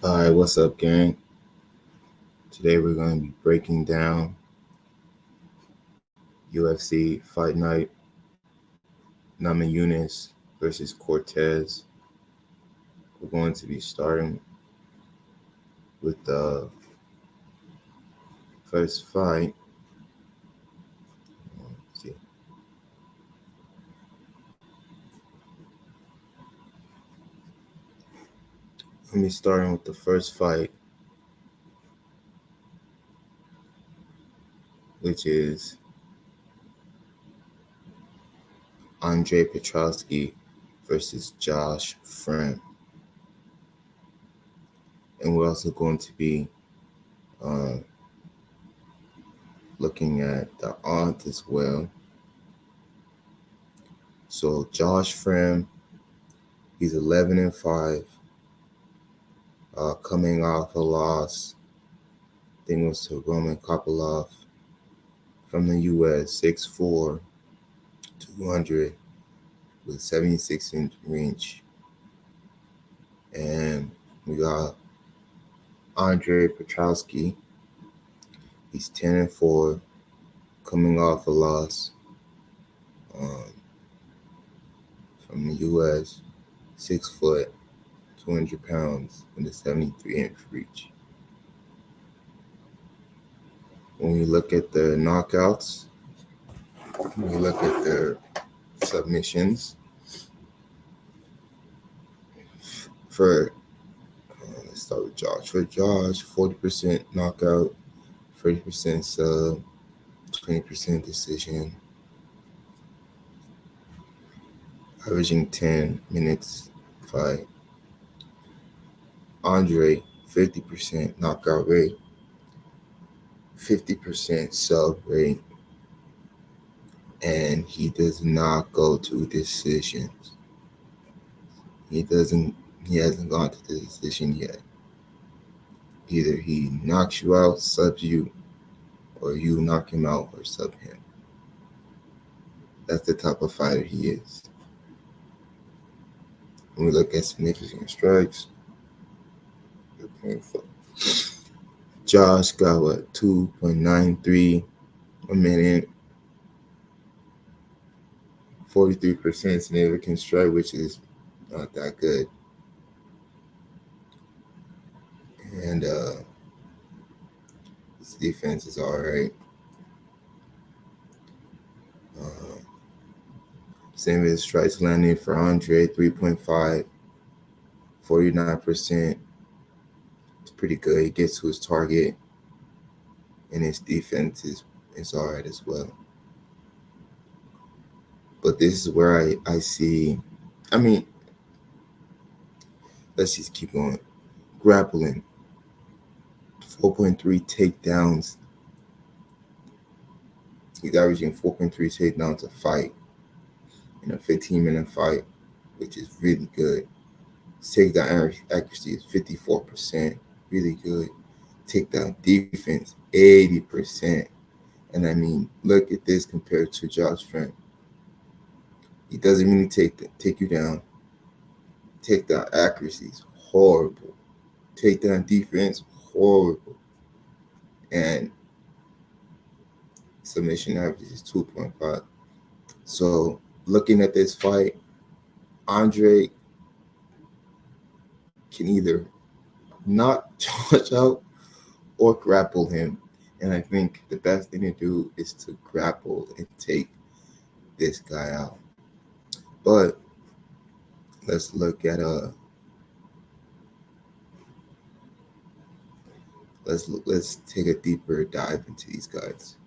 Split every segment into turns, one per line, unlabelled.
Alright, what's up, gang? Today we're going to be breaking down UFC Fight Night, Namajunas versus Cortez. We're going to be starting with the first fight. Let's see. Let me starting with the first fight, which is Andre Petrowski versus Josh Friend. And we're also going to be uh, looking at the odds as well. So Josh Friend, he's 11-5, coming off a loss. I think it was to Roman Kopylov from the U.S. 6'4", 200 with 76-inch reach. And we got Andre Petrowski. He's 10-4, coming off a loss um, from the U.S. 6 foot, 200 pounds with a 73-inch reach. When we look at the knockouts, when we look at their submissions, let's start with Josh. For Josh, 40% knockout, 30% sub, 20% decision, averaging 10 minutes fight. Andre, 50% knockout rate, 50% sub rate, and he does not go to decisions. He hasn't gone to the decision yet. Either he knocks you out, subs you, or you knock him out or sub him. That's the type of fighter he is. When we look at significant strikes, Josh got 2.93 a minute, 43% significant strike, which is not that good. And his defense is all right. Same as strikes landing for Andre, 3.5, 49%. It's pretty good. He gets to his target, and his defense is all right as well. But this is where I see, let's just keep going. Grappling, 4.3 takedowns. He's averaging 4.3 takedowns a fight in a 15-minute fight, which is really good. His takedown accuracy is 54%, really good. Takedown defense, 80%. And look at this compared to Josh Friend. He doesn't really take you down. Takedown accuracy is horrible. Takedown defense, horrible. And submission average is 2.5. So looking at this fight, Andre can either knock Josh out or grapple him. And I think the best thing to do is to grapple and take this guy out. But let's look at let's take a deeper dive into these guys.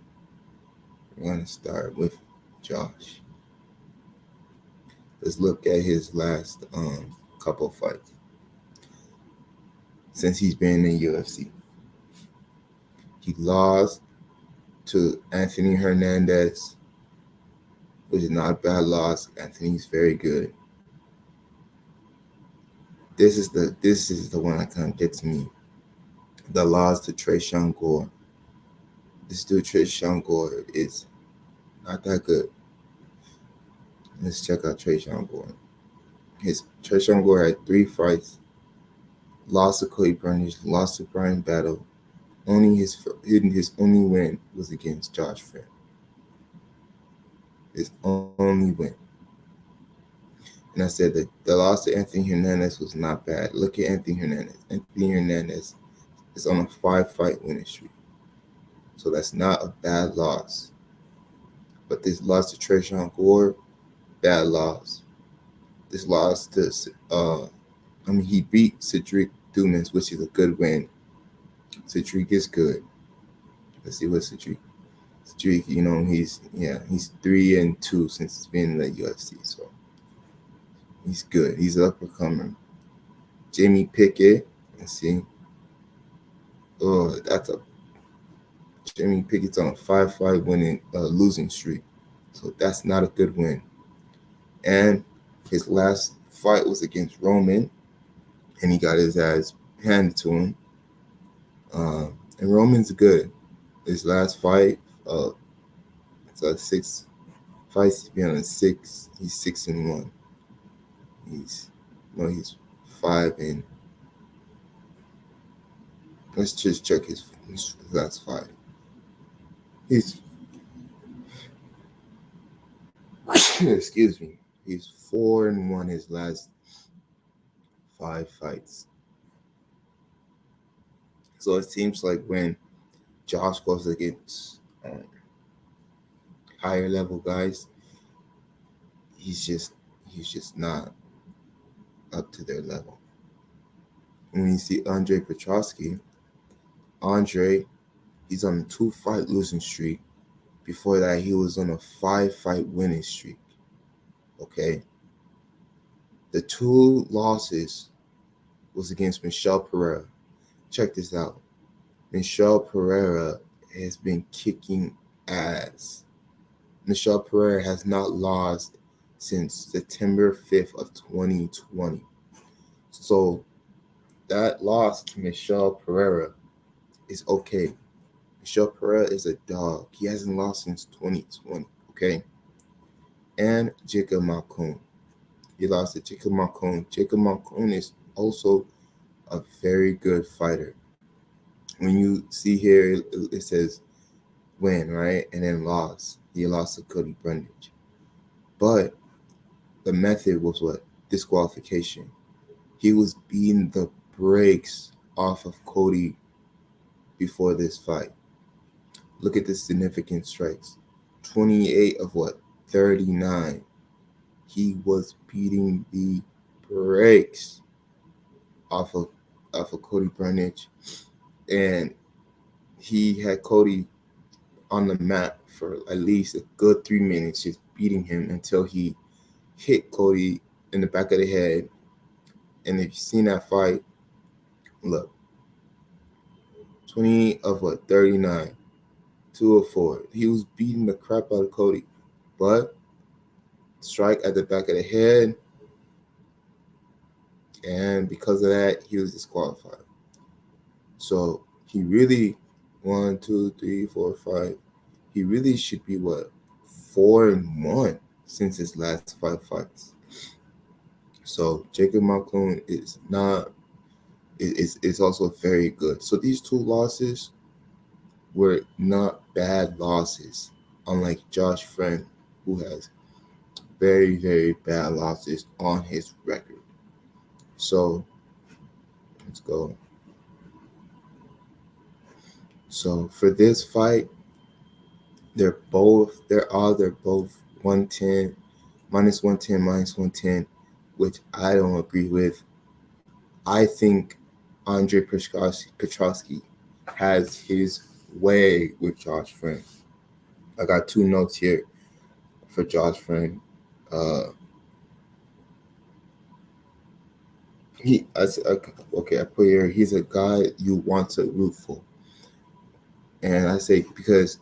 We're gonna start with Josh. Let's look at his last couple fights since he's been in UFC. He lost to Anthony Hernandez, which is not a bad loss. Anthony's very good. This is the one that kind of gets me. The loss to Tresean Gore. This dude Tresean Gore is not that good. Let's check out Tresean Gore. Tresean Gore had 3 fights lost to Cody Brundage, lost to Brian Battle. His only win was against Josh Friend. His only win. And I said that the loss to Anthony Hernandez was not bad. Look at Anthony Hernandez. Anthony Hernandez is on a 5-fight winning streak. So that's not a bad loss. But this loss to Tresean Gore, bad loss. This loss to, he beat Cedric Dumans, which is a good win. Cedric is good. Let's see what Cedric, he's 3-2 since he's been in the UFC. So he's good. He's an up-and-comer. Jamie Pickett, let's see. Oh, Jamie Pickett's on a 5-fight losing streak. So that's not a good win. And his last fight was against Roman, and he got his ass handed to him. And Roman's good. His last fight, it's a 6 fights. He's been on a 6. He's 6-1. He's 5 and. Let's just check his last 5. He's excuse me. He's 4-1 his last 5 fights. So it seems like when Josh goes against higher level guys, he's just not up to their level. When you see Andre Petroski, he's on a 2-fight losing streak. Before that, he was on a 5-fight winning streak. Okay. The 2 losses was against Michelle Pereira. Check this out. Michelle Pereira has been kicking ass. Michelle Pereira has not lost since September 5th of 2020. So that loss to Michelle Pereira is okay. Michelle Pereira is a dog. He hasn't lost since 2020, okay? And Jacob Malkoun. He lost to Jacob Malkoun. Jacob Malkoun is also a very good fighter. When you see here, it says win, right? And then loss. He lost to Cody Brundage. But the method was what? Disqualification. He was beating the brakes off of Cody before this fight. Look at the significant strikes. 28 of what? 39. He was beating the brakes off of Cody Brundage. And he had Cody on the mat for at least a good 3 minutes, just beating him until he hit Cody in the back of the head. And if you've seen that fight, look, 20 of what? 39, 2 of 4. He was beating the crap out of Cody. But strike at the back of the head. And because of that, he was disqualified. So he really, 1, 2, 3, 4, 5. He really should be what? 4-1 since his last 5 fights. So Jacob Malkoun is not. It's also very good. So these 2 losses were not bad losses, unlike Josh Friend, who has very, very bad losses on his record. So let's go. So for this fight, they're both 110, minus 110, minus 110, which I don't agree with. I think Andre Petroski has his way with Josh Friend. I got 2 notes here for Josh Friend. I put here, he's a guy you want to root for. And I say because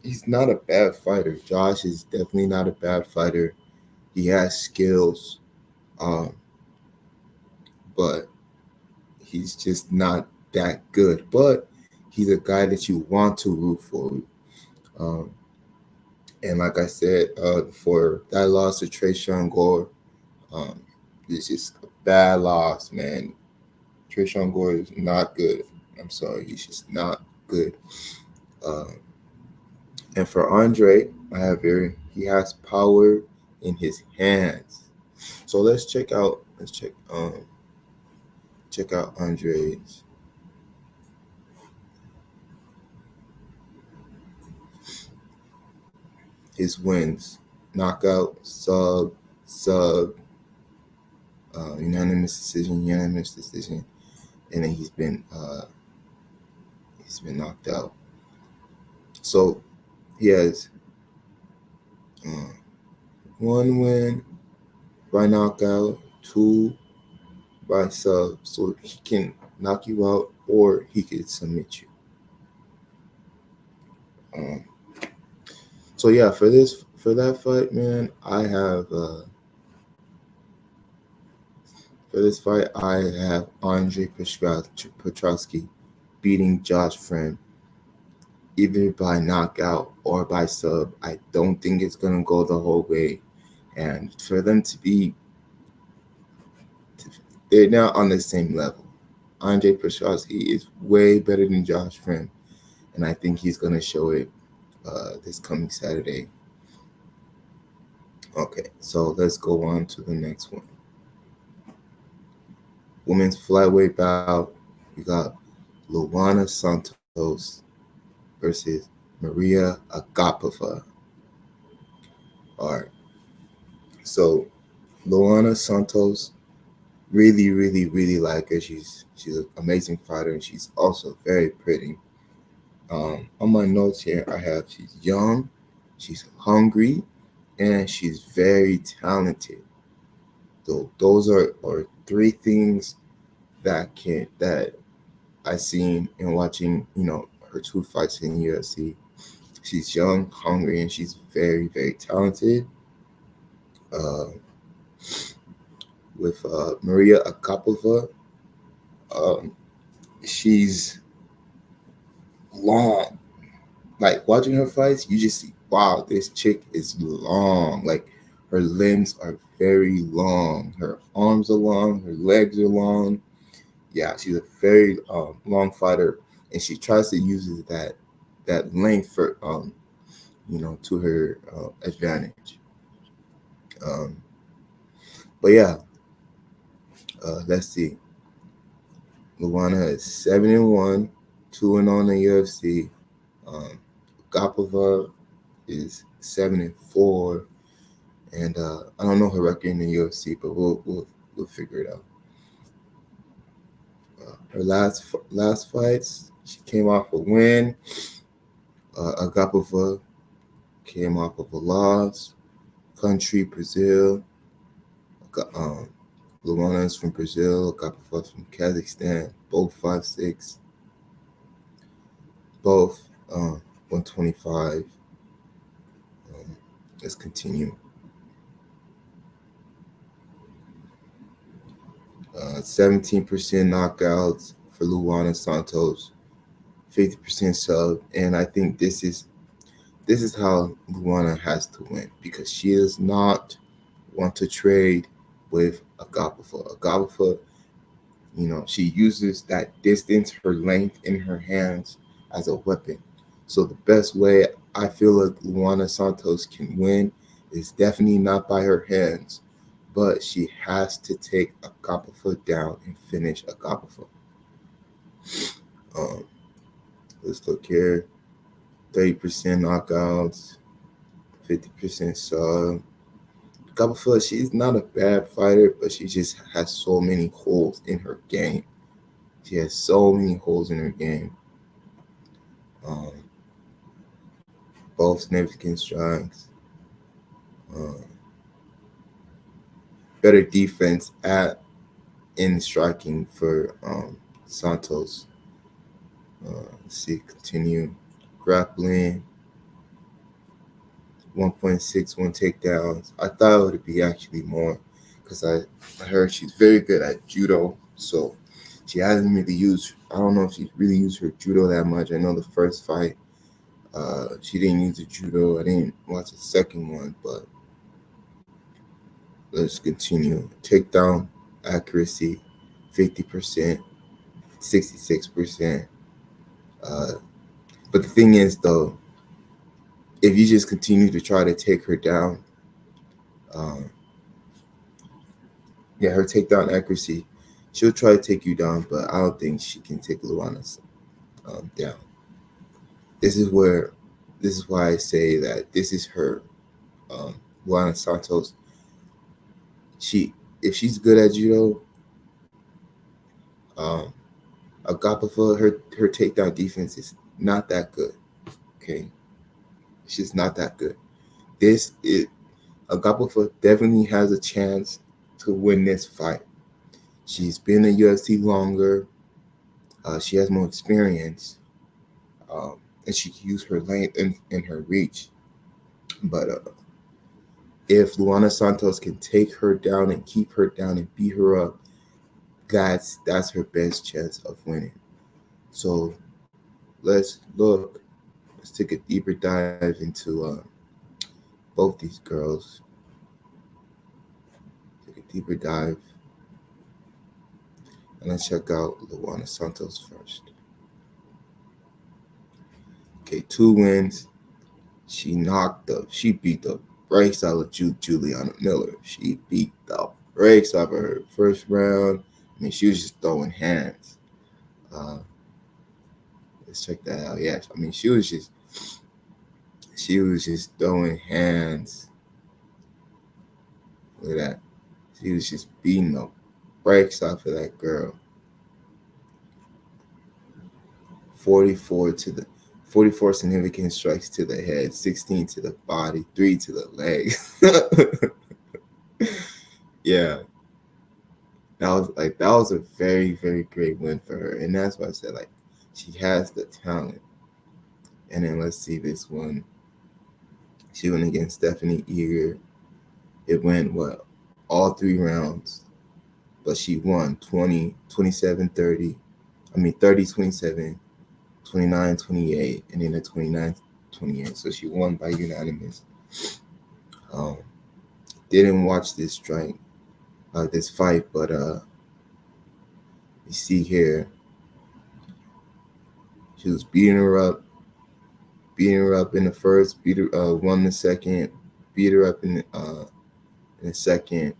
he's not a bad fighter. Josh is definitely not a bad fighter. He has skills, but he's just not that good. But he's a guy that you want to root for. And like I said, for that loss to Tresean Gore, it's just a bad loss, man. Trayshawn Gore is not good. I'm sorry, he's just not good. And for Andre, he has power in his hands. So let's check out Andre's his wins: knockout, sub, unanimous decision, and then he's been knocked out. So he has 1 win by knockout, 2 by sub. So he can knock you out or he could submit you. So yeah, for that fight, man, for this fight I have Andre Petrosky beating Josh Friend either by knockout or by sub. I don't think it's gonna go the whole way, and for them they're not on the same level. Andre Petrosky is way better than Josh Friend, and I think he's gonna show it this coming Saturday. Okay, so let's go on to the next one. Women's flyweight bout. We got Luana Santos versus Maria Agapova. All right. So Luana Santos, really, really, really like her. She's an amazing fighter, and she's also very pretty. On my notes here, I have she's young, she's hungry, and she's very talented. So those are 3 things that I seen in watching, her 2 fights in UFC. She's young, hungry, and she's very, very talented. With Maria Agapova, she's long. Like watching her fights, you just see, wow, this chick is long. Like her limbs are very long. Her arms are long. Her legs are long. Yeah, she's a very long fighter, and she tries to use that length for to her advantage. But yeah, let's see. Luana is 7-1, 2-0 in the UFC. Gapova is 7-4, and I don't know her record in the UFC, but we'll figure it out. Her last fights, she came off a win. Agapova came off of a loss. Country, Brazil. Luana is from Brazil. Agapova from Kazakhstan. Both 5'6". Both 125. Let's continue. 17% knockouts for Luana Santos, 50% sub, and I think this is how Luana has to win, because she does not want to trade with Agapova. Agapova, she uses that distance, her length in her hands as a weapon. So the best way I feel like Luana Santos can win is definitely not by her hands, but she has to take Agapova down and finish Agapova. Let's look here. 30% knockouts, 50% sub. Agapova, she's not a bad fighter, but she just has so many holes in her game. She has so many holes in her game. Both significant strikes. Better defense in striking for Santos. Let's see, continue. Grappling. 1.61 takedowns. I thought it would be actually more, because I heard she's very good at judo. So she hasn't really used, I don't know if she's really used her judo that much. I know the first fight, she didn't use the judo. I didn't watch the second one, but let's continue. Takedown accuracy, 50%. 66%. But the thing is, though, if you just continue to try to take her down, um, her takedown accuracy, she'll try to take you down, but I don't think she can take Luana down. This is why I say that this is her. Luana Santos. If she's good at judo, Agapova, her takedown defense is not that good. Okay, it's just not that good. Agapova definitely has a chance to win this fight. She's been in UFC longer. She has more experience, and she can use her length and her reach. But if Luana Santos can take her down and keep her down and beat her up, that's her best chance of winning. So let's look. Let's take a deeper dive into both these girls. Take a deeper dive. And let's check out Luana Santos first. Okay, 2 wins. She beat the brakes out of Juliana Miller. She beat the brakes out of her first round. I mean, she was just throwing hands. Let's check that out. Yeah, I mean, she was just throwing hands. Look at that. She was just beating the brakes off of that girl. 44 significant strikes to the head, 16 to the body, 3 to the leg. Yeah. That was a very, very great win for her. And that's why I said, like, she has the talent. And then let's see this one. She went against Stephanie Eager. It went, all 3 rounds. But she won 27-30. I mean, 30-27, 29-28, and then a 29-28. So she won by unanimous. Didn't watch this fight, but you see here, she was beating her up in the first, won the second, beat her up in the second,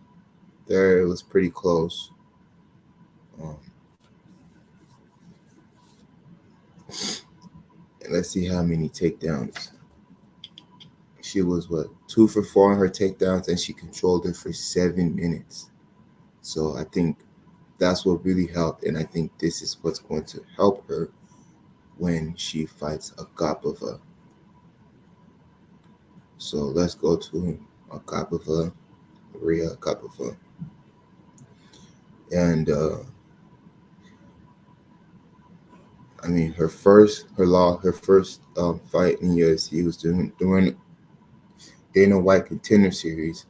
third. It was pretty close. And let's see how many takedowns. She was 2 for 4 on her takedowns, and she controlled her for 7 minutes. So I think that's what really helped, and I think this is what's going to help her when she fights Agapova. So let's go to Agapova, Maria Agapova. And I mean, her first fight in UFC was during Dana White Contender Series,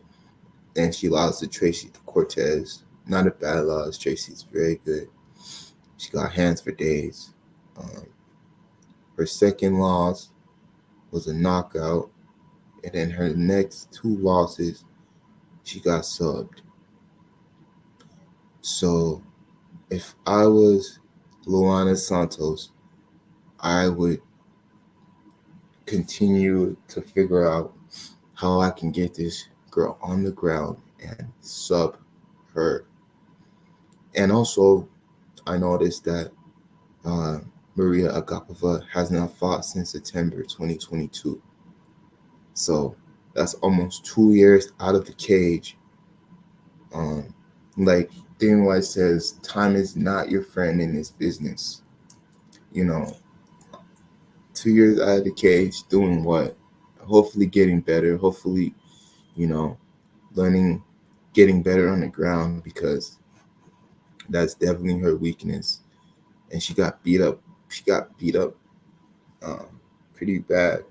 and she lost to Tracy Cortez. Not a bad loss. Tracy's very good. She got hands for days. Her second loss was a knockout, and then her next 2 losses, she got subbed. So if I was Luana Santos, I would continue to figure out how I can get this girl on the ground and sub her. And also, I noticed that Maria Agapova has not fought since September 2022. So that's almost 2 years out of the cage. Like Dana White says, time is not your friend in this business. 2 years out of the cage, doing what? Hopefully getting better. Hopefully, learning, getting better on the ground, because that's definitely her weakness. And she got beat up. Pretty bad.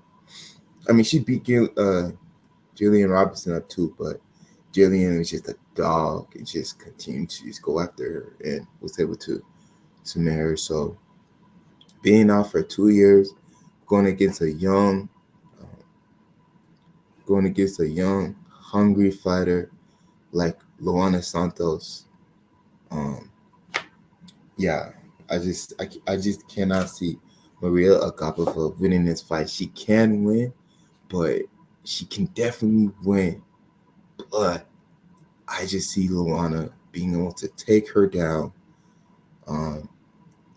I mean, she beat Jillian Robinson up too, but Jillian was just a dog and just continued to just go after her and was able to submit her. So being out for 2 years, going against a young, hungry fighter like Luana Santos, I just cannot see Maria Agapova winning this fight. She can win, but she can definitely win. But I just see Luana being able to take her down, um,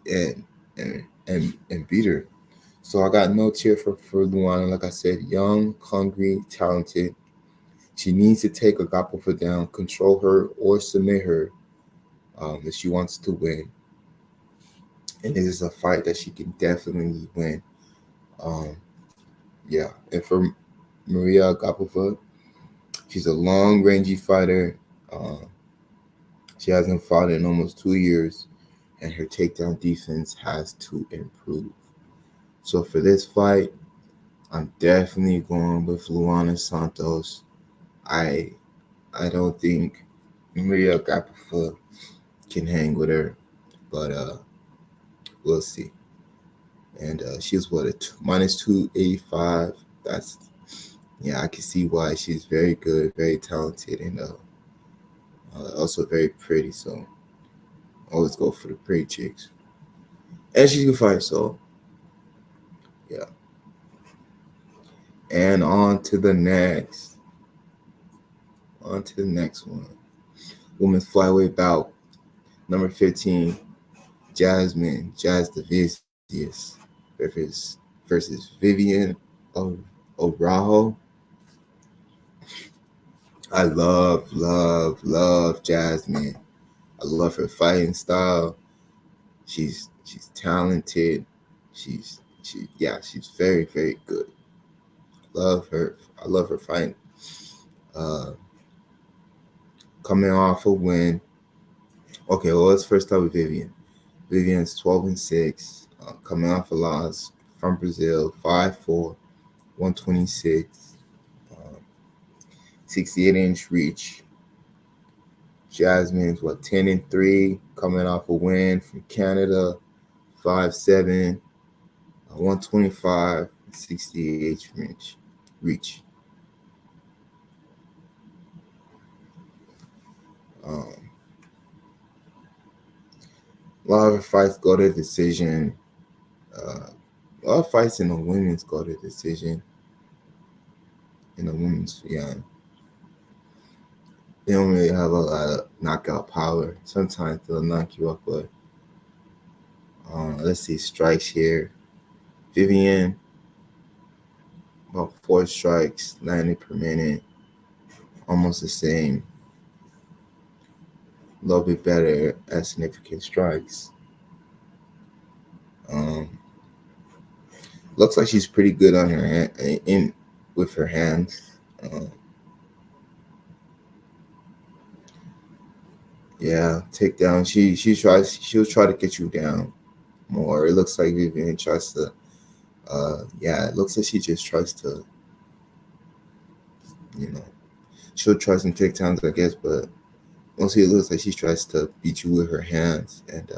and and beat her. So I got no cheer for Luana. Like I said, young, hungry, talented. She needs to take Agapova down, control her, or submit her if she wants to win. And this is a fight that she can definitely win. Um, yeah, and for Maria Agapova, she's a long, rangy fighter. Uh, she hasn't fought in almost 2 years, and her takedown defense has to improve. So for this fight, I'm definitely going with Luana Santos. I I don't think Maria Agapova can hang with her, but we'll see. And she's what minus 285. That's Yeah, I can see why. She's very good, very talented, and also very pretty. So always go for the pretty chicks, and she can fight. So yeah. And on to the next one. Women's flyweight bout, number 15, Jazz Davicius versus Vivian O'Raho. I love Jasmine. I love her fighting style. She's talented. She's very good. Love her. I love her fighting. Uh, Coming off a win. Okay, well, let's first start with Vivian. Vivian's 12-6, coming off a loss from Brazil, 5'4", 126, 68-inch reach. Jasmine's 10-3, coming off a win from Canada, 5'7", 125, 68 reach. Um, a lot of her fights go to decision. A lot of fights in the women's go to decision. In the women's, yeah, they don't really have a lot of knockout power. Sometimes they'll knock you up, but let's see strikes here. Vivian, about 4 strikes landed per minute, almost the same. A little bit better at significant strikes. Looks like she's pretty good on her hand, with her hands. Yeah, takedown. She'll try to get you down more. It looks like Vivian tries to. It looks like she just tries to. You know, she'll try some takedowns, I guess, but mostly it looks like she tries to beat you with her hands and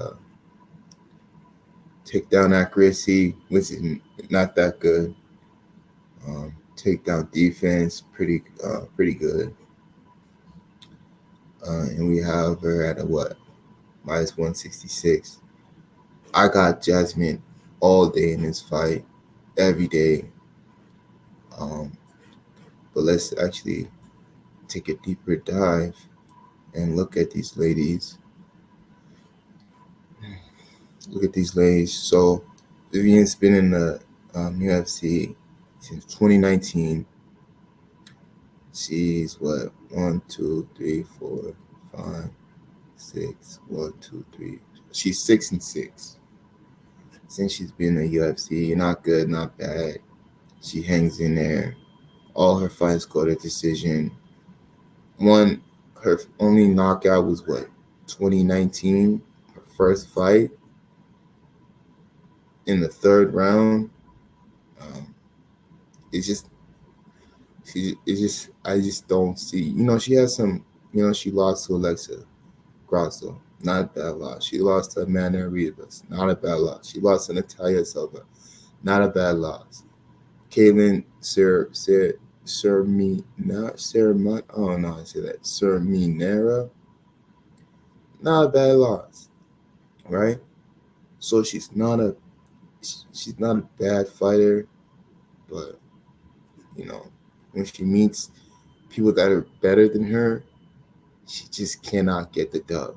takedown accuracy, which is not that good. Takedown defense, pretty good. And we have her at a minus 166. I got Jasmine all day in this fight, every day. But let's actually take a deeper dive and look at these ladies. So Vivian's been in the UFC since 2019. She's 1, 2, 3, 4, 5, 6. 1, 2, 3. She's 6-6 since she's been in the UFC. Not good, not bad. She hangs in there. All her fights go to decision. Her only knockout was 2019, her first fight in the 3rd round. It's just I just don't see. She has some. She lost to Alexa Grasso, not a bad loss. She lost to Amanda Rivas, not a bad loss. She lost to Natalia Silva, not a bad loss. Caitlin Serminera, not a bad loss, right? So she's not a bad fighter, but when she meets people that are better than her, she just cannot get the dub.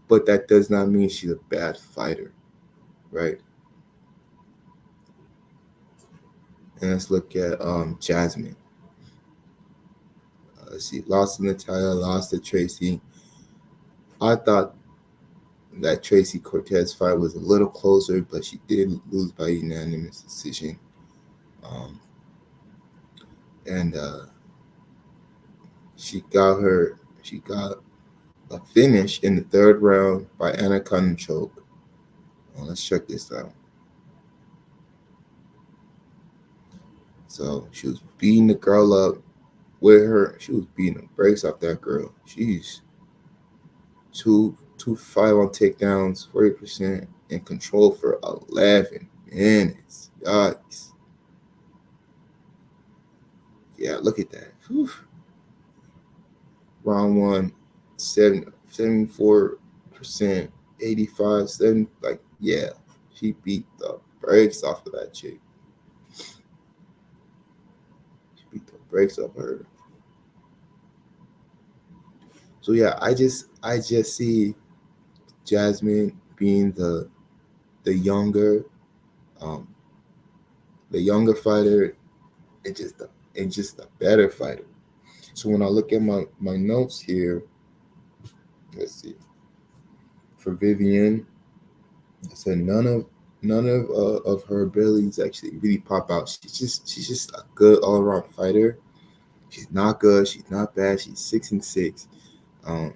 But that does not mean she's a bad fighter, right? And let's look at Jasmine. Let's see, lost to Natalia, lost to Tracy. I thought that Tracy Cortez fight was a little closer, but she did lose by unanimous decision. Um, and she got a finish in the third round by anaconda choke. Let's check this out. So she was beating the girl up with her. She was beating the brakes off that girl. She's 2-5 on takedowns, 40% in control for 11 minutes. Yikes. Yeah, look at that. Whew. Round one, 74%, 85, 7. Like, yeah, she beat the brakes off of that chick. She beat the brakes off of her. So yeah, I just see Jasmine being the younger um the younger fighter, and just a better fighter. So when I look at my notes here, let's see. For Vivian, I said none of her abilities actually really pop out. She's just a good all around fighter. She's not good. She's not bad. She's 6-6. Um,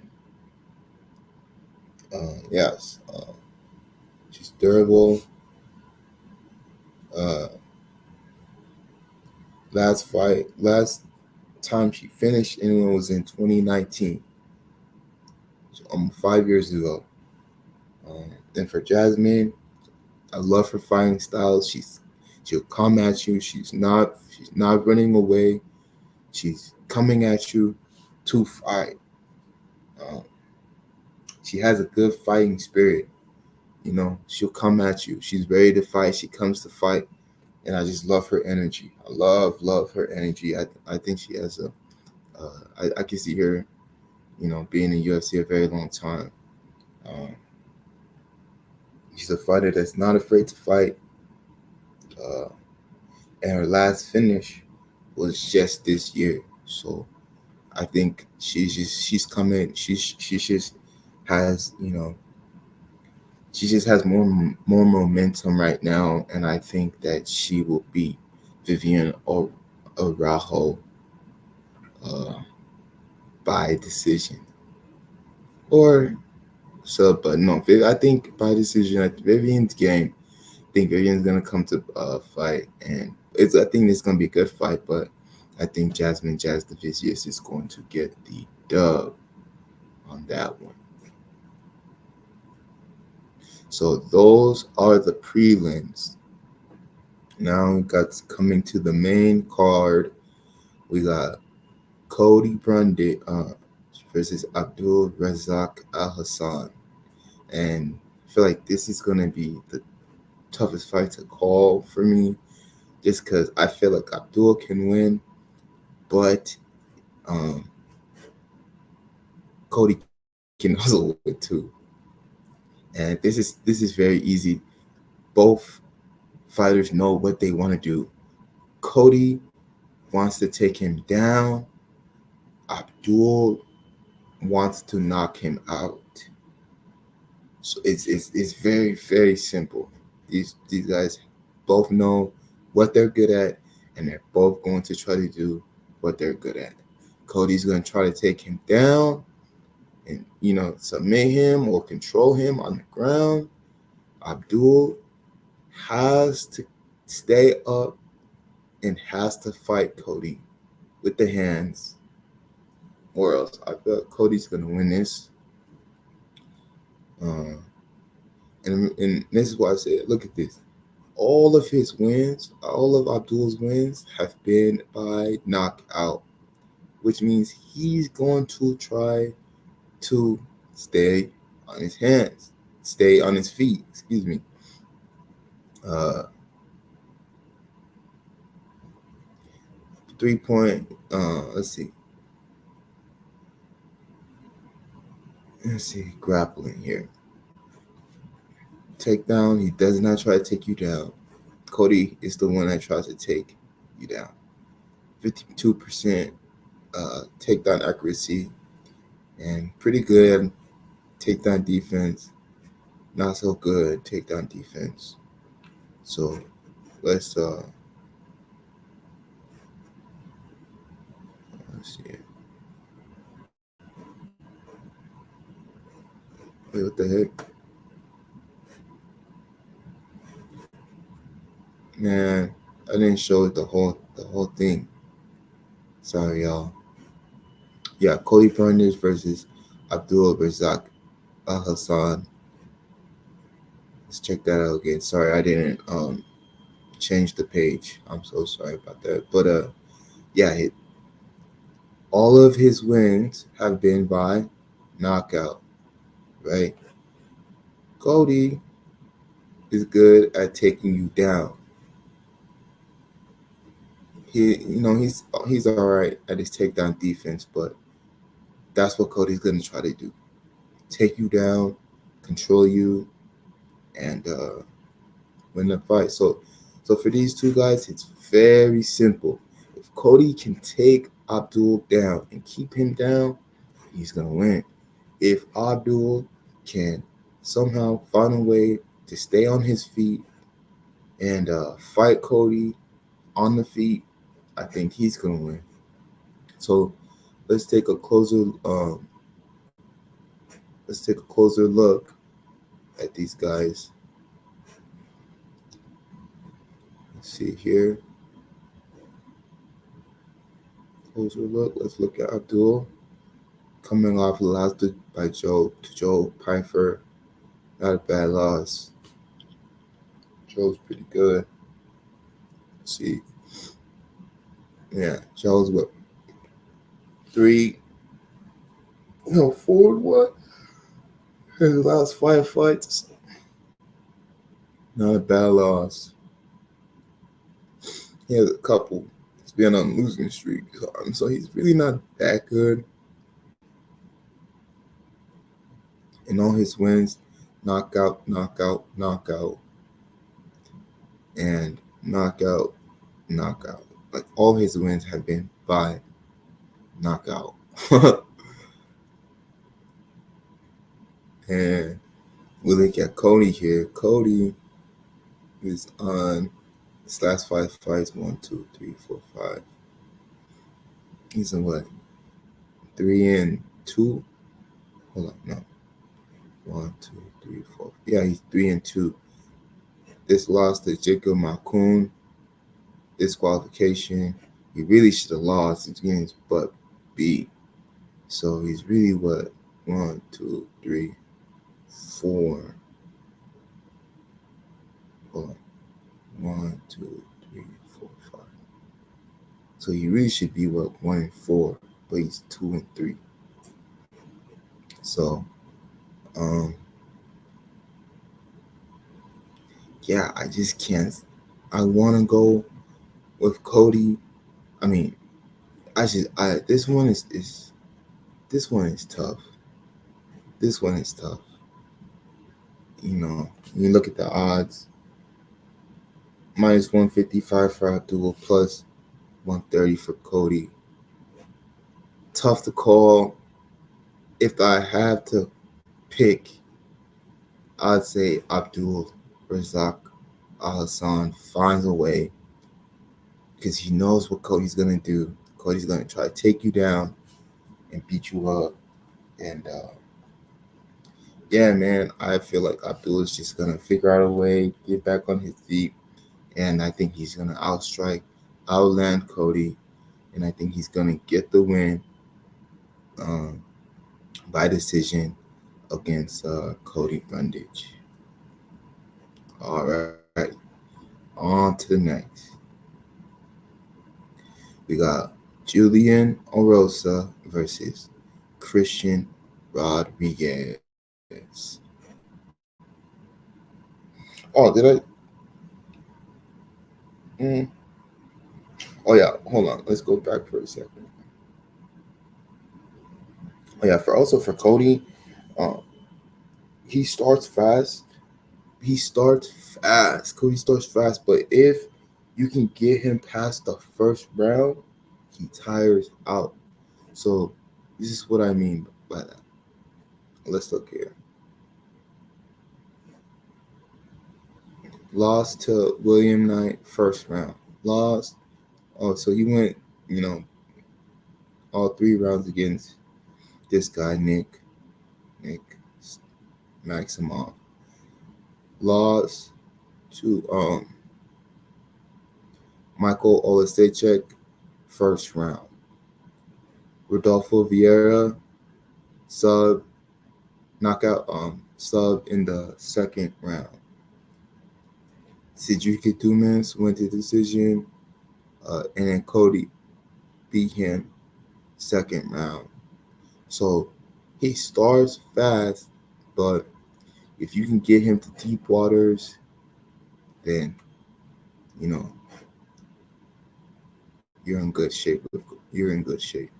yes. She's durable. Uh, last time she finished anyone was in 2019. So, 5 years ago. Then for Jasmine, I love her fighting style. She'll come at you. She's not running away. She's coming at you to fight. Um, she has a good fighting spirit. She'll come at you. She's ready to fight. She comes to fight, and I just love her energy. I love her energy. I think she has I can see her, being in UFC a very long time. Um, she's a fighter that's not afraid to fight. Uh, and her last finish was just this year. So I think she's coming. Has you know she just has more momentum right now, and I think that she will beat Vivian Arajo uh, by decision or sub. But no, I think by decision at Vivian's game. I think Vivian's gonna come to fight, and I think it's gonna be a good fight. But I think Jasmine Jasudavicius is going to get the dub on that one. So those are the prelims. Now we got coming to the main card. We got Cody Brundy versus Abdul Razak Al Hassan, and I feel like this is gonna be the toughest fight to call for me, just because I feel like Abdul can win, but Cody can also win too. And this is very easy. Both fighters know what they want to do. Cody wants to take him down. Abdul wants to knock him out. So it's very, very simple. These guys both know what they're good at, and they're both going to try to do what they're good at. Cody's going to try to take him down and submit him or control him on the ground. Abdul has to stay up and has to fight Cody with the hands, or else I feel like Cody's going to win this. And this is why I said, look at this. All of his wins, all of Abdul's wins have been by knockout, which means he's going to try to stay on his feet, excuse me. Uh, 3 point. Let's see. Let's see. Grappling here. Takedown. He does not try to take you down. Cody is the one that tries to take you down. 52% takedown accuracy and pretty good takedown defense. Not so good takedown defense. So let's see. Wait, what the heck? Man, I didn't show it the whole thing. Sorry, y'all. Yeah, Cody Brundage versus Abdul Razak Al Hassan. Let's check that out again. Sorry, I didn't change the page. I'm so sorry about that. But yeah, all of his wins have been by knockout, right? Cody is good at taking you down. He's all right at his takedown defense, but that's what Cody's gonna try to do: take you down, control you, and win the fight. So for these two guys, it's very simple. If Cody can take Abdul down and keep him down, he's gonna win. If Abdul can somehow find a way to stay on his feet and fight Cody on the feet, I think he's gonna win. So let's take a closer look at these guys. Let's see here. Closer look. Let's look at Abdul coming off loss by Joe Pfeiffer. Not a bad loss. Joe's pretty good. Let's see. Yeah, Joe's what? 4-1. His last 5 fights. Not a bad loss. He has a couple. He's been on a losing streak, so he's really not that good. In all his wins, knockout, knockout, knockout, and knockout, knockout. Like all his wins have been by knockout. And we look at Cody here. Cody is on his last 5 fights. 1, 2, 3, 4, 5. He's in what? 3-2. Hold on, no. 1, 2, 3, 4. Yeah, he's 3-2. This loss to Jacob Malkoun, disqualification. He really should have lost. He's getting his butt beat. So he's really what? 1, 2, 3, 4. Hold on. 1, 2, 3, 4, 5. So he really should be what? 1-4, but he's 2-3. So, yeah, I just can't. I want to go with Cody. I mean, this one is tough. This one is tough. You look at the odds. Minus 155 for Abdul, plus 130 for Cody. Tough to call. If I have to pick, I'd say Abdul Razak Al Hassan finds a way, because he knows what Cody's gonna do. Cody's gonna try to take you down and beat you up. And yeah, man, I feel like Abdul is just gonna figure out a way, get back on his feet, and I think he's gonna outland Cody, and I think he's gonna get the win by decision against Cody Brundage. All right, on to the next. We got Julian Orosa versus Christian Rodriguez. Oh, did I? Oh yeah, hold on. Let's go back for a second. Oh yeah, for Cody, uh, he starts fast. He starts fast. Cody starts fast, but if you can get him past the first round, he tires out. So this is what I mean by that. Let's look here. Lost to William Knight first round. Lost. Oh, so he went, you know, all 3 rounds against this guy, Nick Maximov. Lost to Michael Olasechek first round. Rodolfo Vieira sub knockout sub in the second round. Cedric Dumas went to decision, and then Cody beat him second round. So he starts fast, but if you can get him to deep waters, then you know you're in good shape. You're in good shape.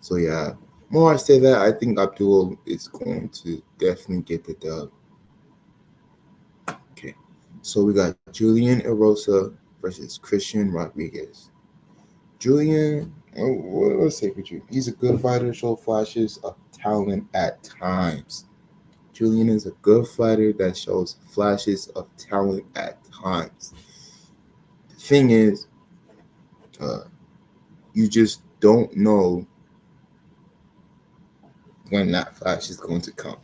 So yeah, more I say that, I think Abdul is going to definitely get the dub. Okay, so we got Julian Erosa versus Christian Rodriguez. Julian, what's say for you? He's a good fighter, show flashes of talent at times. Julian is a good fighter that shows flashes of talent at times. The thing is, you just don't know when that flash is going to come,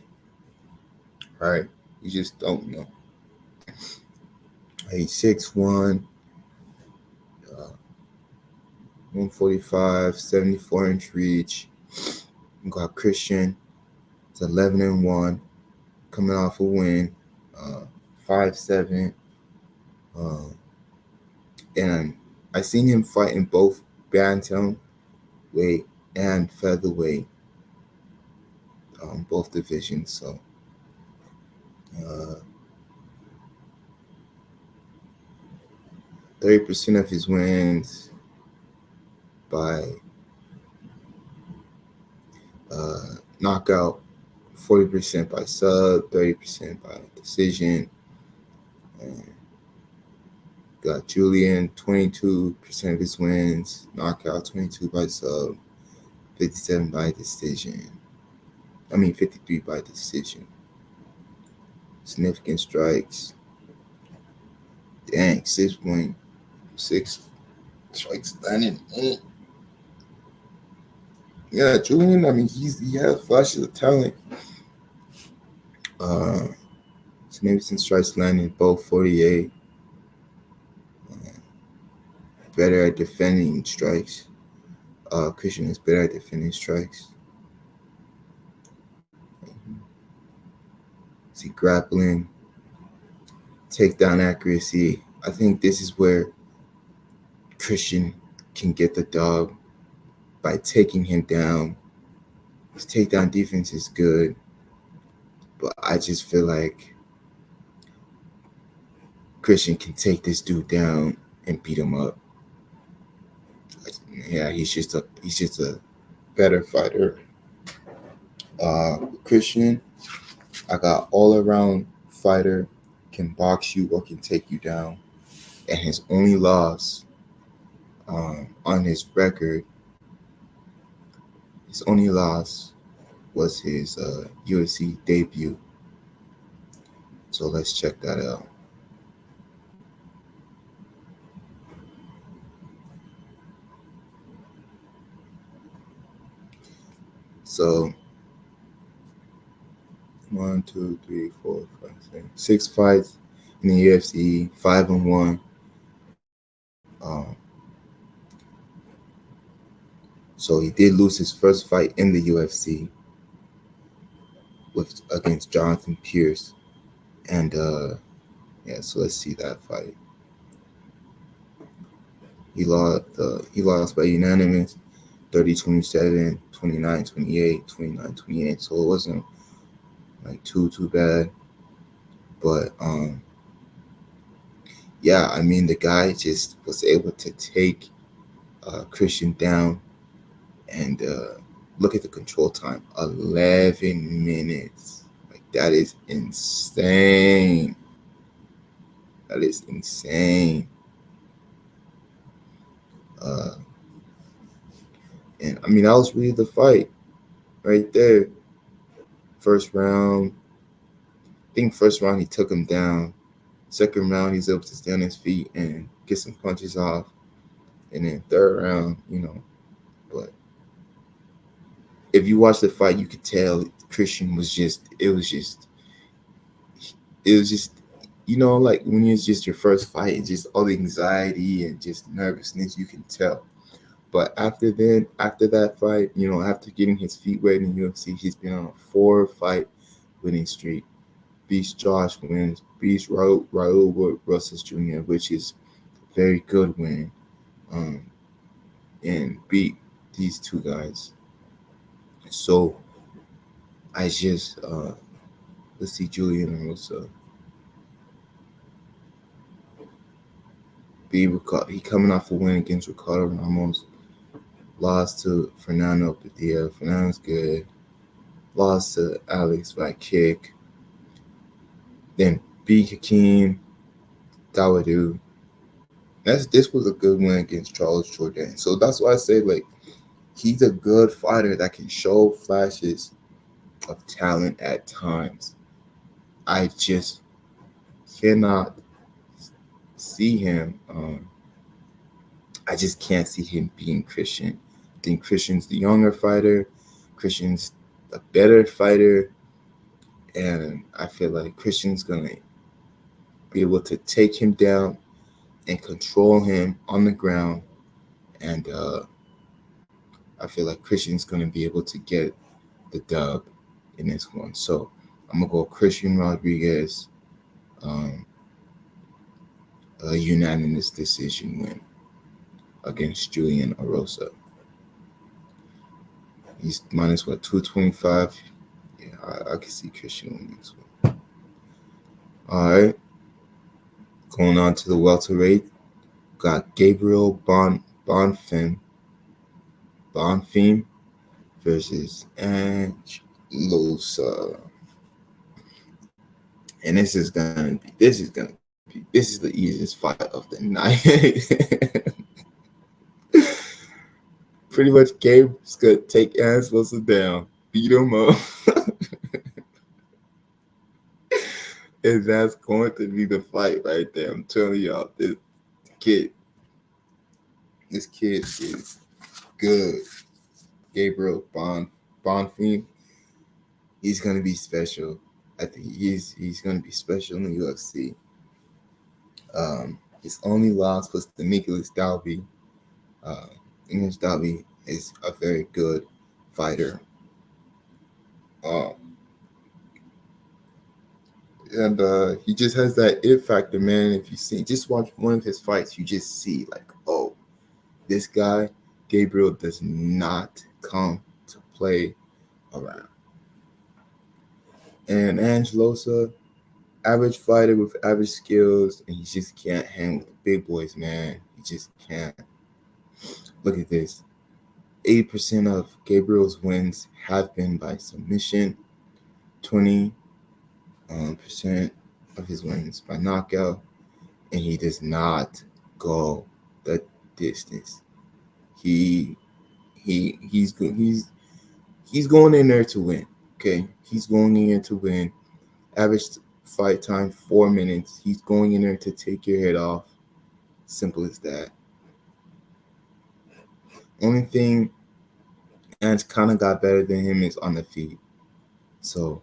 right? You just don't know. He's 6'1", 145, 74-inch reach. You got Christian. It's 11-1, coming off a win, 5'7". And I seen him fight in both bantamweight and featherweight, both divisions. So 30% of his wins by knockout, 40% by sub, 30% by decision. And got Julian, 22% of his wins, knockout, 22 by sub, 57 by decision. 53 by decision. Significant strikes. Dang, 6.6 strikes landed. Yeah, Julian, he has flashes of talent. Significant strikes landed, both 48. Better at defending strikes. Christian is better at defending strikes. See, grappling, takedown accuracy. I think this is where Christian can get the dub by taking him down. His takedown defense is good, but I just feel like Christian can take this dude down and beat him up. Yeah, he's just a better fighter. Christian, I got all around fighter, can box you or can take you down, and his only loss on his record, was his UFC debut. So let's check that out. So 1, 2, 3, 4, 5, 6 fights in the UFC, 5-1. So he did lose his first fight in the UFC against Jonathan Pierce, and so let's see that fight. He lost by unanimous, 30-27, 29-28, 29-28. So it wasn't like too bad, but yeah, I mean, the guy just was able to take Christian down, and look at the control time, 11 minutes. Like, that is insane. That is insane. Uh, and I mean, that was really the fight right there. First round, I think first round he took him down. Second round, he's able to stay on his feet and get some punches off. And then third round, but if you watch the fight, you could tell Christian was just, like when it's just your first fight, and just all the anxiety and just nervousness, you can tell. But after that fight, after getting his feet wet in UFC, he's been on a 4-fight winning streak. Beats Josh wins, beats Raul Rosas Jr., which is a very good win, and beat these two guys. So I just let's see, Julian Rosa. He coming off a win against Ricardo Ramos. Lost to Fernando Padilla. Fernando's good. Lost to Alex by kick. Then beat Hakeem Dawodu. This was a good win against Charles Jourdain. So that's why I say, like, he's a good fighter that can show flashes of talent at times. I just cannot see him. I just can't see him being Christian. I think Christian's the younger fighter. Christian's a better fighter. And I feel like Christian's going to be able to take him down and control him on the ground. And I feel like Christian's going to be able to get the dub in this one. So I'm going to go Christian Rodriguez, a unanimous decision win against Julian Erosa. He's minus 225. Yeah, I can see Christian winning this one. All right. Going on to the welterweight. Got Gabriel Bonfim versus Angelosa. And this is the easiest fight of the night. Pretty much Gabe's gonna take Angelosa down, beat him up. And that's going to be the fight right there. I'm telling y'all, this kid is good. Gabriel Bonfim, he's gonna be special. I think he's gonna be special in the UFC. His only loss was to Nicholas Dalby. Nicholas Dalby is a very good fighter. And he just has that it factor, man. If you just watch one of his fights, you just see, like, oh, this guy, Gabriel, does not come to play around. And Angelosa, average fighter with average skills, and he just can't hang with the big boys, man. He just can't. Look at this. 80% of Gabriel's wins have been by submission. 20% of his wins by knockout, and he does not go the distance. He's going in there to win. Okay, he's going in there to win. Average fight time 4 minutes. He's going in there to take your head off. Simple as that. Only thing Ant kind of got better than him is on the feet. So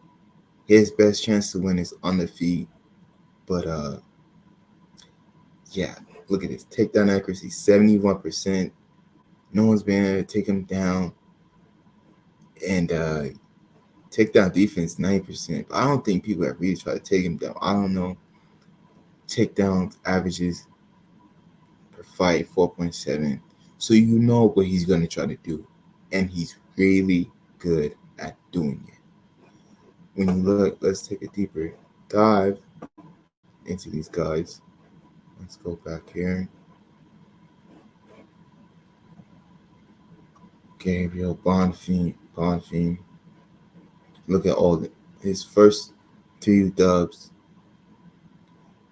his best chance to win is on the feet. But yeah, look at this. Takedown accuracy, 71%. No one's been able to take him down. And takedown defense, 90%. But I don't think people have really tried to take him down. I don't know. Takedown averages per fight, 4.7. So you know what he's going to try to do. And he's really good at doing it. When you look, let's take a deeper dive into these guys. Let's go back here. Gabriel Bonfim. Look at his first 2 dubs.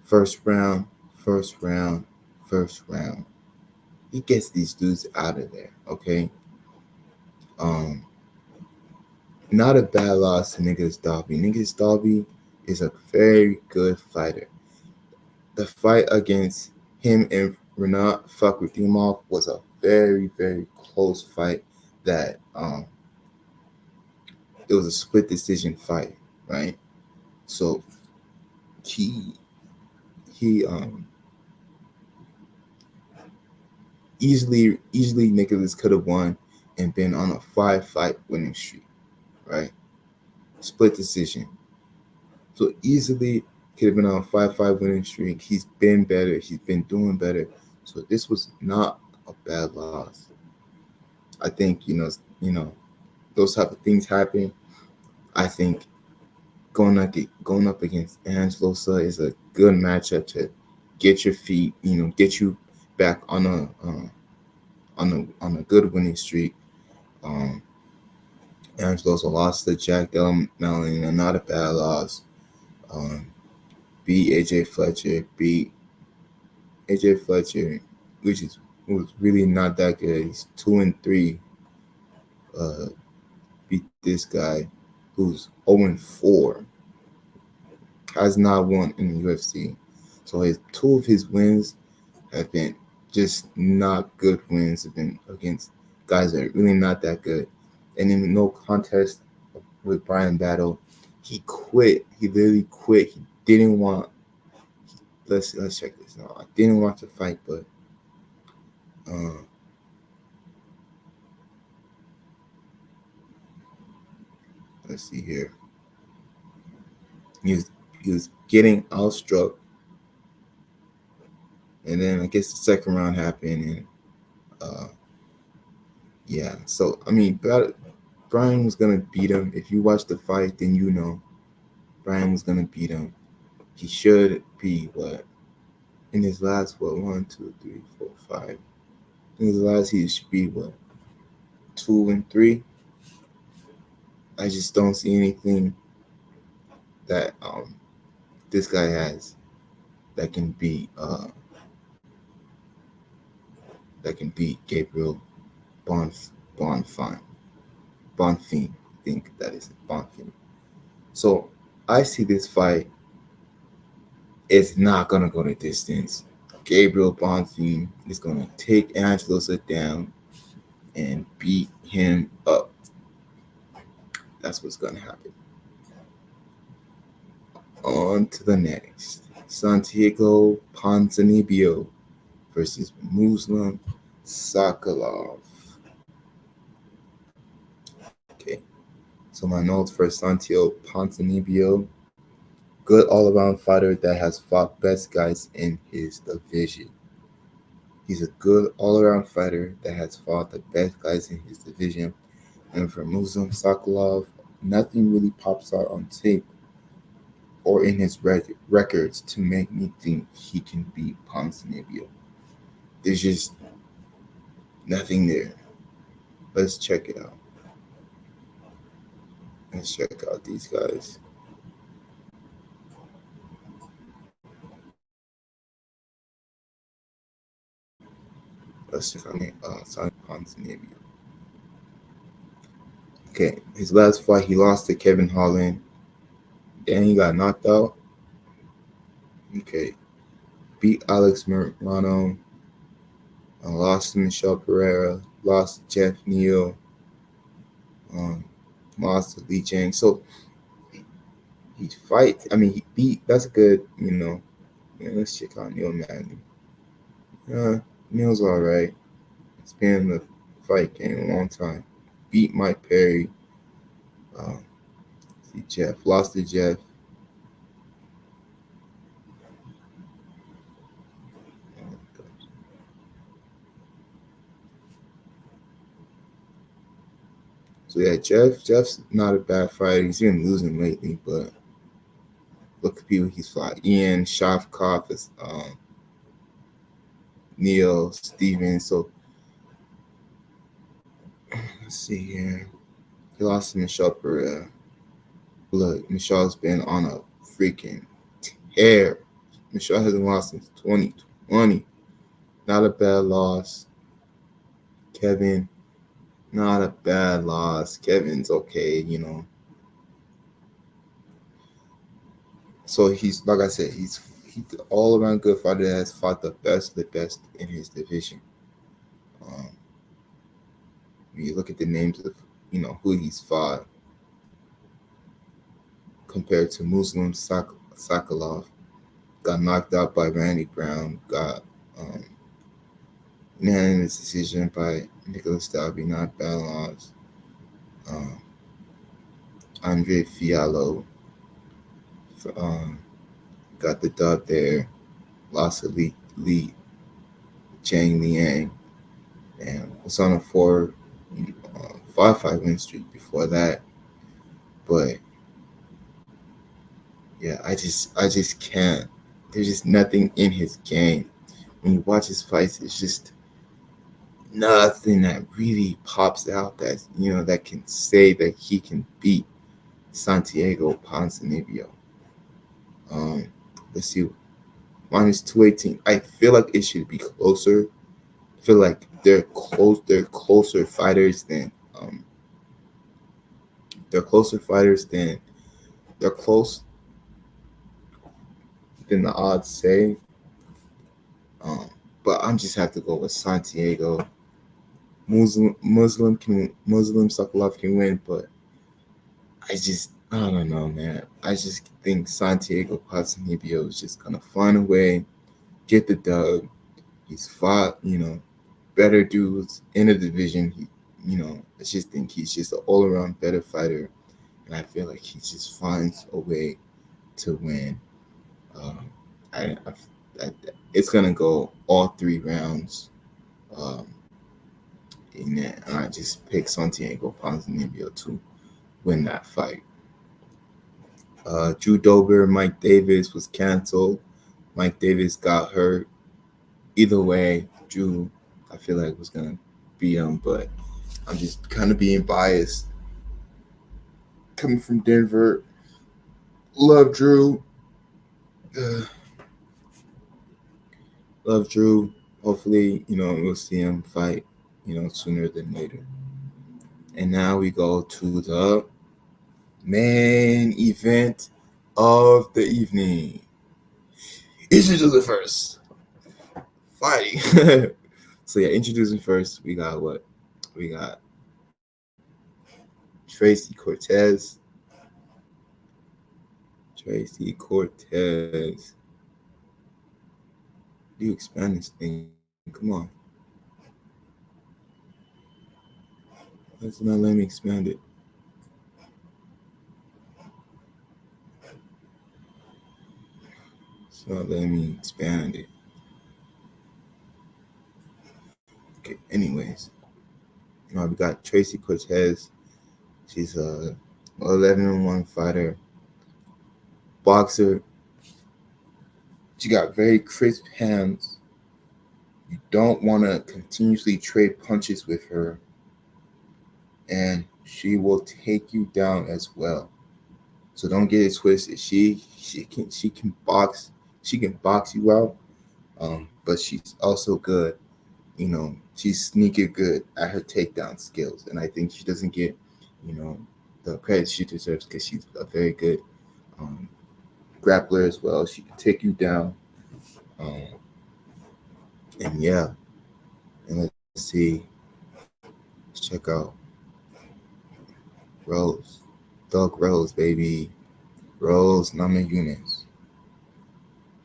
First round, first round, first round. He gets these dudes out of there, okay? Not a bad loss to Nicholas Dalby. Nicholas Dalby is a very good fighter. The fight against him and Renat Fakhretdinov was a very, very close fight that it was a split decision fight, right? So he easily Nicholas could have won and been on a 5-fight winning streak, right? Split decision. So easily could have been on a 5-5 winning streak. He's been better. He's been doing better. So this was not a bad loss. I think those type of things happen. I think going up against Angelo Silva is a good matchup to get your feet, get you back on a good winning streak. Angelo's a loss to Jack Della Melanie, not a bad loss. Beat AJ Fletcher, which was really not that good. He's 2-3. Beat this guy who's 0-4. Has not won in the UFC. So two of his wins have been just not good wins. Have been against guys that are really not that good. And in no contest with Brian Battle, he quit. He literally quit. He didn't want. Let's check this out. I didn't want to fight, but let's see here. He was getting outstruck, and then I guess the second round happened, and yeah. So I mean, Brian was gonna beat him. If you watch the fight, then you know Brian was gonna beat him. He should be in his last 1, 2, 3, 4, 5. In his last, he should be 2-3. I just don't see anything that this guy has that can beat Gabriel Bonfim. I think that is Bonfim. So I see this fight. It's not gonna go the distance. Gabriel Bonfim is gonna take Angelo Silva down and beat him up. That's what's gonna happen. On to the next. Santiago Ponzinibbio versus Muslim Sokolov. Okay. So my notes for Santiago Ponzinibbio. Good all-around fighter that has fought best guys in his division. He's a good all-around fighter that has fought the best guys in his division. And for Muslim Sokolov, nothing really pops out on tape or in his records to make me think he can beat Ponzinibbio. There's just nothing there. Let's check it out. Let's check out these guys. Let's check out Ponzinibbio. Okay, his last fight, he lost to Kevin Holland. Then he got knocked out. Okay, beat Alex Morano. Lost to Michelle Pereira. Lost to Jeff Neal. Lost to Li Chang. So he fights. I mean, he beat. That's good. Yeah, let's check out Neil Magny. Neil's all right. It's been in the fight game a long time. Beat Mike Perry. See Jeff. Lost to Jeff. So yeah, Jeff's not a bad fighter. He's been losing lately, but look at people he's fought. Ian Shafkov is Neil Stevens. So let's see here. He lost to Michelle Pereira. Look, Michelle's been on a freaking tear. Michelle hasn't lost since 2020. Not a bad loss. Kevin, not a bad loss. Kevin's okay. So he's like I said, he's all around good fighter that has fought the best of the best in his division. Um, when you look at the names of who he's fought compared to Muslim Sakalov, got knocked out by Randy Brown, got unanimous decision by Nicholas Dalby, not bad loss. Um, Andre Fiallo got the dub there, lost to Li Chang Liang, and was on a 5-fight win streak before that. But yeah, I just can't. There's just nothing in his game. When you watch his fights, it's just nothing that really pops out that can say that he can beat Santiago Ponzinibbio. Let's see, minus 218. I feel like it should be closer. I feel like they're close. They're closer fighters than they're closer fighters than they're close than the odds say. But I'm just have to go with Santiago. Muslim Sokolov can win, but I don't know, man. I just think Santiago Ponzinibbio is just gonna find a way, get the dub. He's fought, better dudes in the division. I just think he's just an all-around better fighter, and I feel like he just finds a way to win. I it's gonna go all 3 rounds. And I just picked Santiago Ponzinibbio to win that fight. Drew Dober, Mike Davis was canceled. Mike Davis got hurt. Either way, Drew, I feel like was gonna beat him, but I'm just kind of being biased. Coming from Denver, love Drew. Love Drew. Hopefully, we'll see him fight, sooner than later. And now we go to the main event of the evening. Introducing first. Fighting. So yeah, introducing first, we got what? We got Tracy Cortez. Tracy Cortez. You expand this thing. Come on. Let's not let me expand it. It's not letting me expand it. Okay, anyways. We got Tracy Cortez. She's a 11-1 fighter. Boxer. She got very crisp hands. You don't want to continuously trade punches with her. And she will take you down as well. So don't get it twisted. She can box. She can box you out. But she's also good. She's sneaky good at her takedown skills, and I think she doesn't get, the credit she deserves because she's a very good grappler as well. She can take you down. And yeah, and let's see. Let's check out Rose. Doug Rose, baby. Rose Namajunas.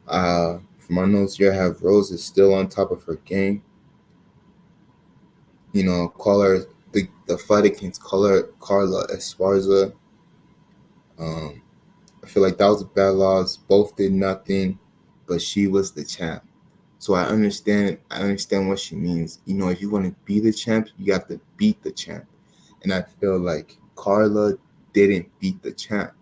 For my notes here, I have Rose is still on top of her game. Call her the fight against Carla Esparza. I feel like that was a bad loss. Both did nothing, but she was the champ. So I understand what she means. If you want to be the champ, you have to beat the champ. And I feel like Carla didn't beat the champ.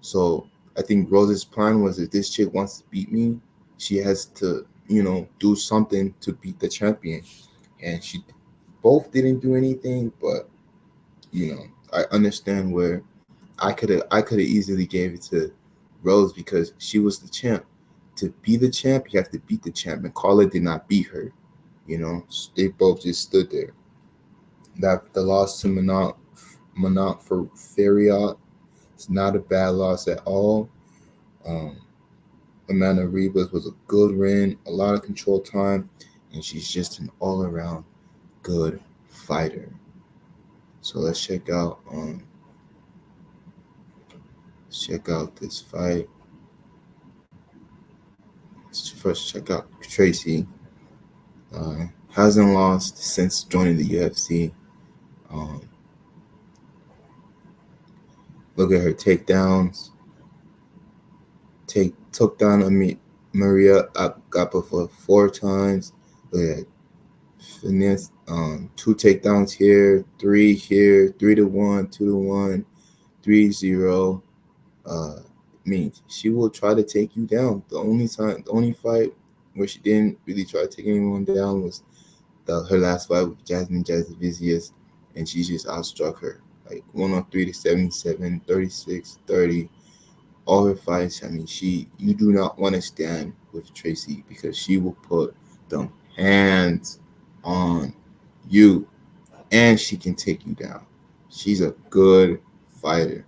So I think Rose's plan was, if this chick wants to beat me, she has to do something to beat the champion. And she both didn't do anything, but I understand where I could have easily gave it to Rose because she was the champ. To be the champ, you have to beat the champ, and Carla did not beat her. They both just stood there. That the loss to Monat for Fariat, it's not a bad loss at all. Um, Amanda Ribas was a good win, a lot of control time, and she's just an all-around good fighter. So let's check out this fight. Let's first check out Tracy. Hasn't lost since joining the UFC. Um, Look at her takedowns. Took down Maria Agapova 4 times. Look at finesse. 2 takedowns here, 3 here, 3-1, 2-1, 3-0. She will try to take you down. The only fight where she didn't really try to take anyone down was her last fight with Jasmine Jasudavicius, and she just outstruck her like 103 to 77, 36, 30. All her fights, you do not want to stand with Tracy because she will put them hands on you, and she can take you down. She's a good fighter.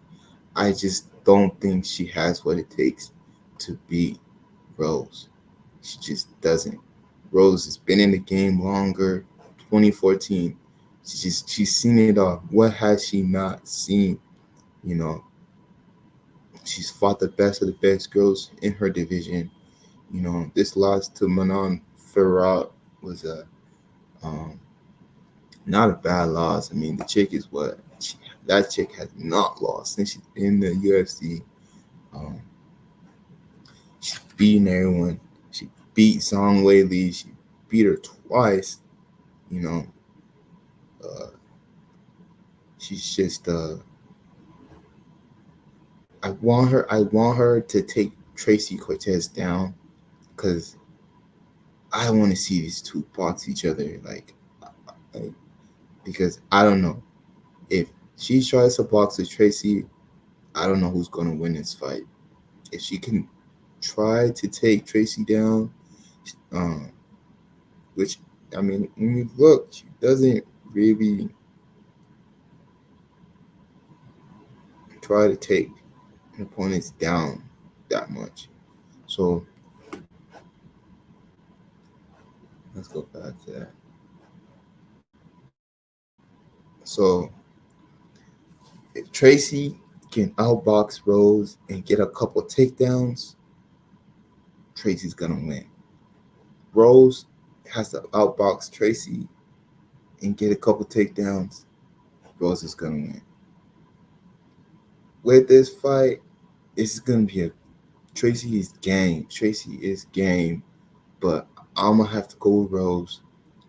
I just don't think she has what it takes to beat Rose. She just doesn't. Rose has been in the game longer. 2014. She's seen it all. What has she not seen? You know, she's fought the best of the best girls in her division. This loss to Manon Ferrat was um, not a bad loss. The chick is that chick has not lost since she's been in the UFC. Um, she's beaten everyone. She beat Zhang Weili. She beat her twice. Uh, she's just I want her to take Tracy Cortez down because I want to see these two box each other because I don't know if she tries to box with Tracy. I don't know who's gonna win this fight. If she can try to take Tracy down, um, which when you look, she doesn't really try to take opponents down that much. So let's go back to that. So if Tracy can outbox Rose and get a couple takedowns, Tracy's gonna win. Rose has to outbox Tracy and get a couple takedowns, Rose is gonna win. With this fight, it's gonna be Tracy is game. Tracy is game, but I'm gonna have to go with Rose.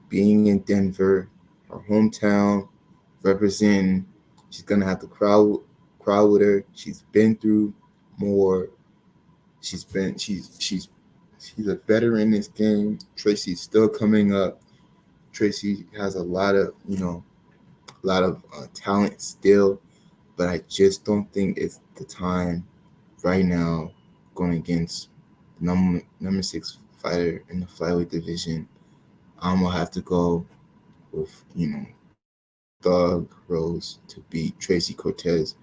Being in Denver, her hometown, representing, she's gonna have to crowd with her. She's been through more. She's a veteran in this game. Tracy's still coming up. Tracy has a lot of talent still, but I just don't think it's the time right now going against the number 6 fighter in the flyweight division. I'm gonna have to go with Thug Rose to beat Tracy Cortez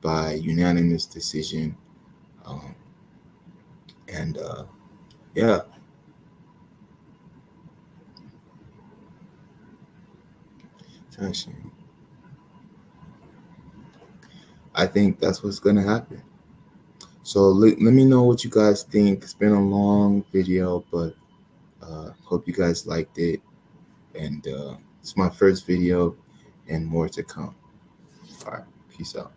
by unanimous decision. Um, and yeah. I think that's what's gonna happen. So let me know what you guys think. It's been a long video, but hope you guys liked it. And it's my first video and more to come. All right, peace out.